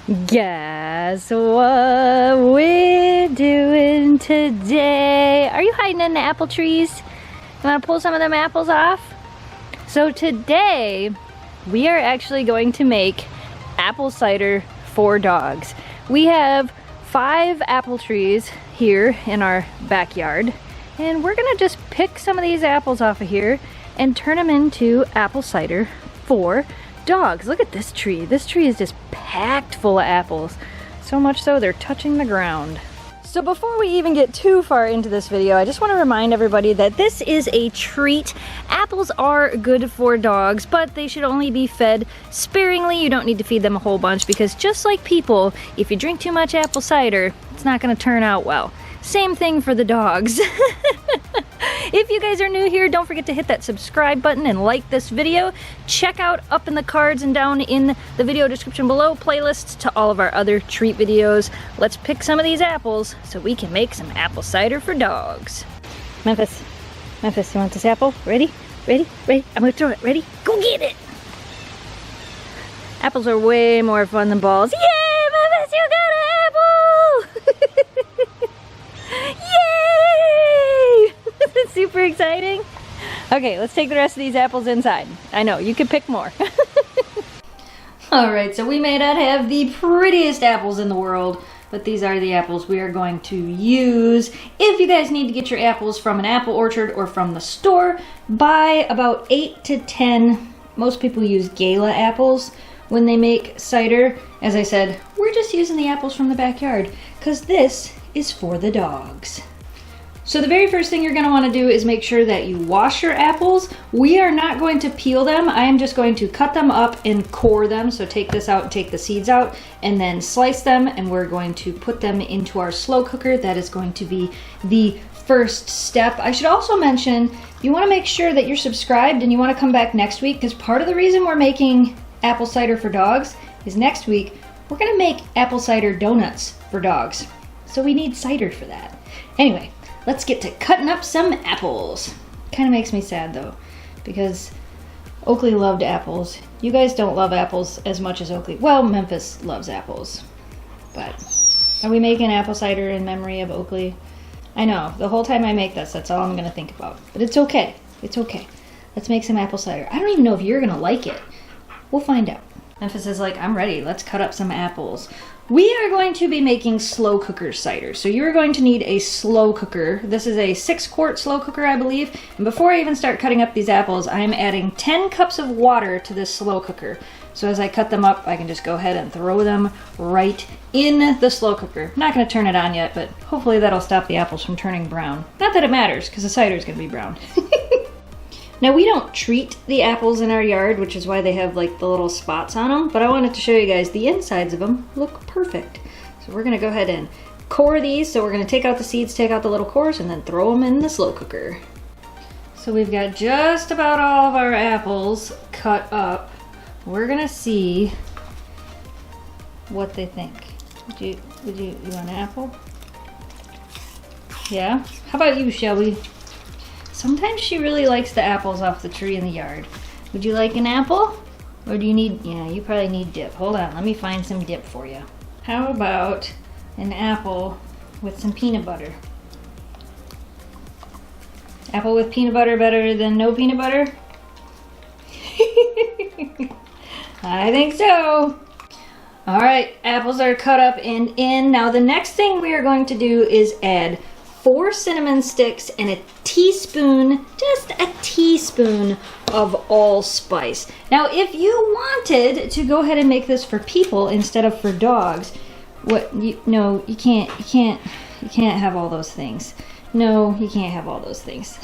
Guess what we're doing today? Are you hiding in the apple trees? You want to pull some of them apples off? So today, we are actually going to make apple cider for dogs. We have 5 apple trees here in our backyard, and we're gonna just pick some of these apples off of here and turn them into apple cider for dogs. Look at this tree. This tree is just packed full of apples. So much so they're touching the ground. So before we even get too far into this video, I just want to remind everybody that this is a treat. Apples are good for dogs, but they should only be fed sparingly. You don't need to feed them a whole bunch because just like people, if you drink too much apple cider, it's not going to turn out well. Same thing for the dogs. If you guys are new here, don't forget to hit that subscribe button and like this video. Check out up in the cards and down in the video description below playlists to all of our other treat videos. Let's pick some of these apples so we can make some apple cider for dogs. Memphis, you want this apple? Ready? Ready? Ready? I'm gonna throw it. Ready? Go get it! Apples are way more fun than balls. Yay, Memphis, you got an apple! Yay! That's super exciting. Okay, let's take the rest of these apples inside. I know, you could pick more. Alright, so we may not have the prettiest apples in the world, but these are the apples we are going to use. If you guys need to get your apples from an apple orchard or from the store, buy about 8 to 10. Most people use Gala apples when they make cider. As I said, we're just using the apples from the backyard because this is for the dogs. So the very first thing you're going to want to do is make sure that you wash your apples. We are not going to peel them. I am just going to cut them up and core them. So take this out and take the seeds out and then slice them, and we're going to put them into our slow cooker. That is going to be the first step. I should also mention, you want to make sure that you're subscribed and you want to come back next week, because part of the reason we're making apple cider for dogs is next week we're going to make apple cider donuts for dogs. So we need cider for that. Anyway, let's get to cutting up some apples. Kind of makes me sad though, because Oakley loved apples. You guys don't love apples as much as Oakley. Well, Memphis loves apples. But are we making apple cider in memory of Oakley? I know, the whole time I make this, that's all I'm going to think about. But it's okay. It's okay. Let's make some apple cider. I don't even know if you're going to like it. We'll find out. Memphis is like, I'm ready. Let's cut up some apples. We are going to be making slow cooker cider. So you're going to need a slow cooker. This is a 6-quart slow cooker, I believe. And before I even start cutting up these apples, I'm adding 10 cups of water to this slow cooker. So as I cut them up, I can just go ahead and throw them right in the slow cooker. I'm not going to turn it on yet, but hopefully that'll stop the apples from turning brown. Not that it matters, because the cider is going to be brown. Now, we don't treat the apples in our yard, which is why they have like the little spots on them, but I wanted to show you guys the insides of them look perfect. So we're gonna go ahead and core these. So we're gonna take out the seeds, take out the little cores, and then throw them in the slow cooker. So we've got just about all of our apples cut up. We're gonna see what they think. You want an apple? Yeah? How about you, Shelby? Sometimes she really likes the apples off the tree in the yard. Would you like an apple? Or do you need, yeah, you probably need dip. Hold on, let me find some dip for you. How about an apple with some peanut butter? Apple with peanut butter better than no peanut butter? I think so. All right, apples are cut up and in. Now the next thing we are going to do is add 4 cinnamon sticks and a teaspoon, just a teaspoon of allspice. Now, if you wanted to go ahead and make this for people instead of for dogs, no, you can't have all those things. No, you can't have all those things.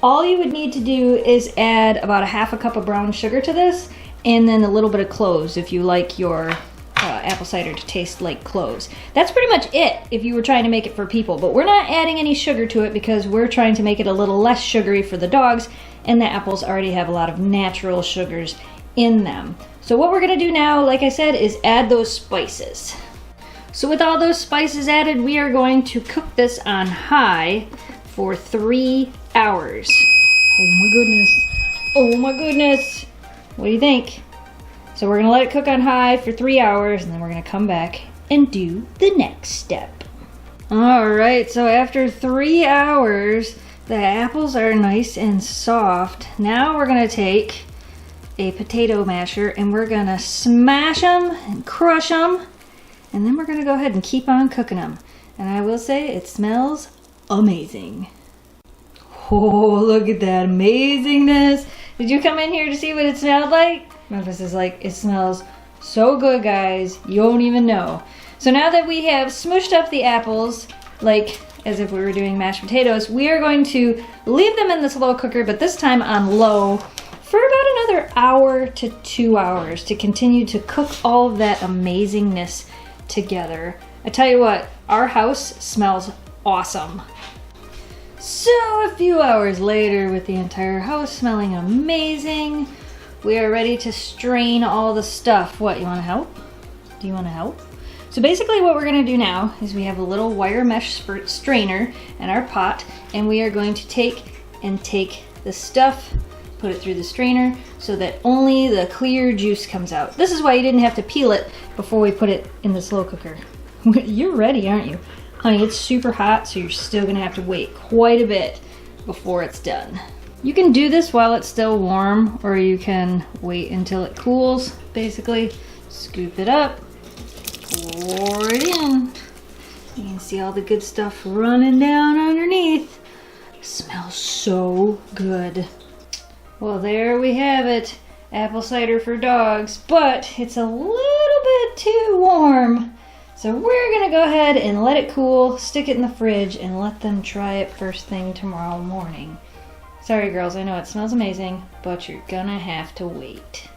All you would need to do is add about a half a cup of brown sugar to this, and then a little bit of cloves if you like your apple cider to taste like cloves. That's pretty much it if you were trying to make it for people, but we're not adding any sugar to it because we're trying to make it a little less sugary for the dogs, and the apples already have a lot of natural sugars in them. So what we're going to do now, like I said, is add those spices. So with all those spices added, we are going to cook this on high for 3 hours. Oh my goodness. Oh my goodness. What do you think? So we're gonna let it cook on high for 3 hours, and then we're gonna come back and do the next step. All right, so after 3 hours, the apples are nice and soft. Now we're gonna take a potato masher and we're gonna smash them and crush them, and then we're gonna go ahead and keep on cooking them. And I will say, it smells amazing. Oh, look at that amazingness. Did you come in here to see what it smelled like? Memphis is like, it smells so good, guys. You won't even know. So now that we have smushed up the apples, like as if we were doing mashed potatoes, we are going to leave them in the slow cooker, but this time on low, for about another hour to 2 hours to continue to cook all of that amazingness together. I tell you what, our house smells awesome. So a few hours later, with the entire house smelling amazing, we are ready to strain all the stuff. What, you want to help? Do you want to help? So basically what we're going to do now is we have a little wire mesh strainer in our pot, and we are going to take the stuff, put it through the strainer so that only the clear juice comes out. This is why you didn't have to peel it before we put it in the slow cooker. You're ready, aren't you? Honey, it's super hot, so you're still gonna have to wait quite a bit before it's done. You can do this while it's still warm, or you can wait until it cools. Basically, scoop it up, pour it in. You can see all the good stuff running down underneath. It smells so good. Well, there we have it. Apple cider for dogs, but it's a little bit too warm. So we're gonna go ahead and let it cool, stick it in the fridge, and let them try it first thing tomorrow morning. Sorry girls, I know it smells amazing, but you're gonna have to wait.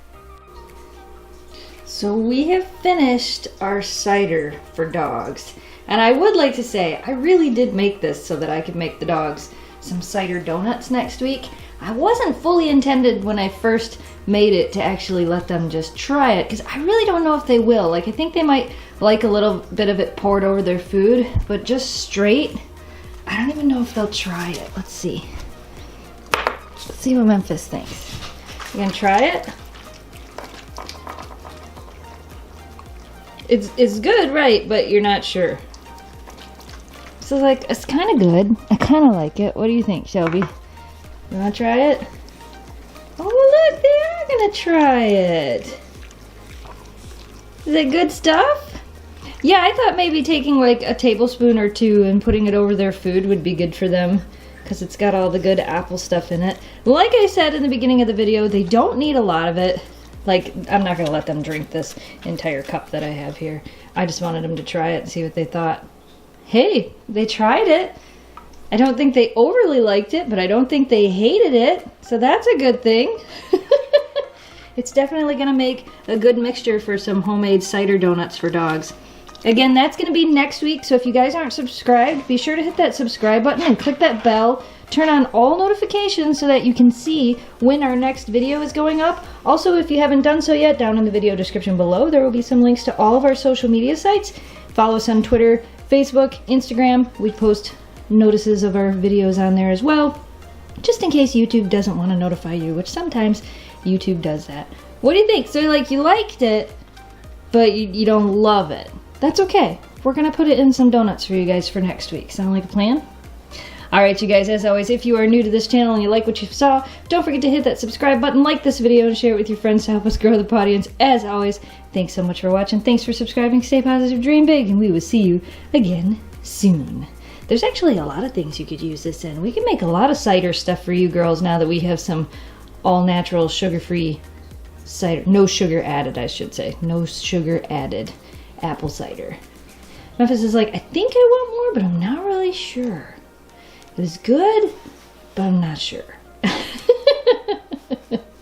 So we have finished our cider for dogs. And I would like to say, I really did make this so that I could make the dogs some cider donuts next week. I wasn't fully intended when I first made it to actually let them just try it, because I really don't know if they will. Like, I think they might like a little bit of it poured over their food, but just straight, I don't even know if they'll try it. Let's see. Let's see what Memphis thinks. You gonna try it? It's good, right? But you're not sure. So like, it's kind of good. I kind of like it. What do you think, Shelby? You want to try it? Oh, look, they are going to try it. Is it good stuff? Yeah, I thought maybe taking like a tablespoon or two and putting it over their food would be good for them, because it's got all the good apple stuff in it. Like I said in the beginning of the video, they don't need a lot of it. Like, I'm not going to let them drink this entire cup that I have here. I just wanted them to try it and see what they thought. Hey, they tried it. I don't think they overly liked it, but I don't think they hated it. So that's a good thing. It's definitely going to make a good mixture for some homemade cider donuts for dogs. Again, that's going to be next week. So if you guys aren't subscribed, be sure to hit that subscribe button and click that bell. Turn on all notifications so that you can see when our next video is going up. Also, if you haven't done so yet, down in the video description below, there will be some links to all of our social media sites. Follow us on Twitter, Facebook, Instagram. We post notices of our videos on there as well, just in case YouTube doesn't want to notify you, which sometimes YouTube does that. What do you think? So like, you liked it, but you don't love it. That's okay. We're gonna put it in some donuts for you guys for next week. Sound like a plan? Alright, you guys, as always, if you are new to this channel and you like what you saw, don't forget to hit that subscribe button, like this video, and share it with your friends to help us grow the audience. As always, thanks so much for watching. Thanks for subscribing. Stay positive, dream big, and we will see you again soon. There's actually a lot of things you could use this in. We can make a lot of cider stuff for you girls now that we have some all-natural, sugar-free cider. No sugar added, I should say. No sugar added apple cider. Memphis is like, I think I want more, but I'm not really sure. It was good, but I'm not sure.